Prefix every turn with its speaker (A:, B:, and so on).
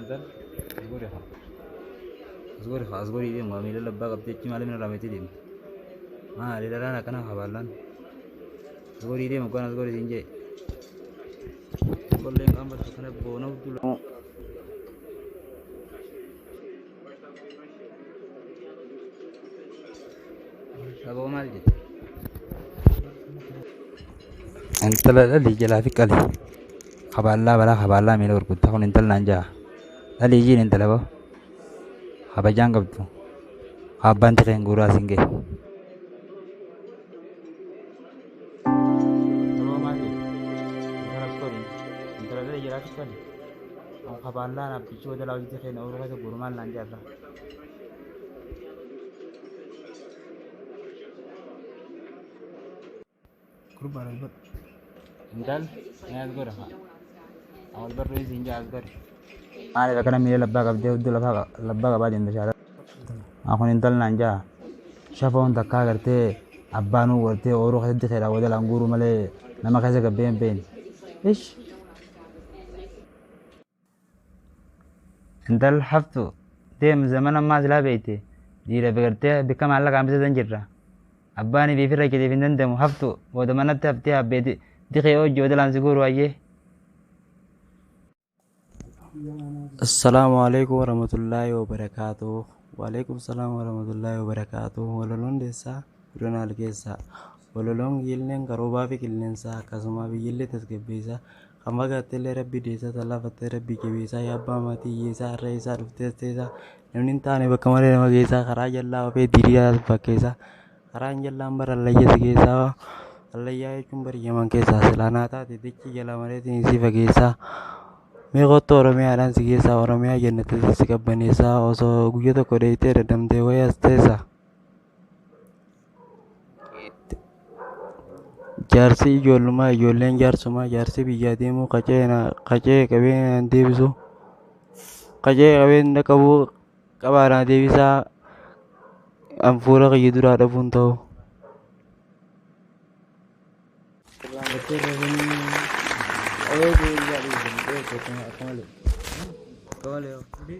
A: Intal asgori dia nggak milih lebak abdi cuma lima ramai itu dia. Mah di dalam akan kabalan. Asgori dia bukan asgori tinggi. Kalau yang gambar tu kena bono tu lah. Apa mal je? Intal ada di jalan fikal. Kabala milih urut. Takun intal nanja. Ada izin intal apa? Haba jangkab tu. Haban tereng guru asing ke. Apa mal je? Intal asgori. Intal ada di jalan fikal. Kabala na picu ada lagi tereng urut itu guru mal nanja lah. Guru baru buat. Intal, ni asgor ha. Awal baru ini sinja asgor. Ada kerana milih lebak abdi udah lebak abadi indonesia. Aku intal nanja. Siapa orang tak kagerte abanu warte orang kasih dikira wadah langguru malah nama kasih ke ben. Ish. Intal haftu. Dem zaman amma zlah beite. Dira begerte bekam Allah kami sedang jirra. Abani bifira kiri findan demu haftu. Wadah mana tiap bedi dikira ojo wadah langsguru aje.
B: Assalamualaikum warahmatullahi wabarakatuh. Waalaikumsalam warahmatullahi wabarakatuh. Walolon desa kudona alkesa. Walolon yilnen garoba fi kilnensa kasuma bi yille tasgebisa. Kamaga tele rabbi desa talafatte rabbi kebisa yabba mati yesa reisa duftesa. Namnin tane bakamare magesa karajalla wa fe diriya bakesa. Karanjalla ambara layya segesa. Allayya kumbari yaman kesa selanata tidikki jalamare tinisi bagesa. Meeqoto Oromiyaa dhaan si keessaa Oromiyaa jannatatti si qabbaneessaa osoo guyyaa tokko dheeyitee dadhabdee wayii as teessa. Jaarsi ijoollummaa ijoolleen jaarsummaa jaarsi biyyaa deemuu qacee qabeenyaan deebisu qacee qabeenya qabuu qabaadhaan deebisaa anfuura qiyyi duraa dhabuun ta'u. Kembali.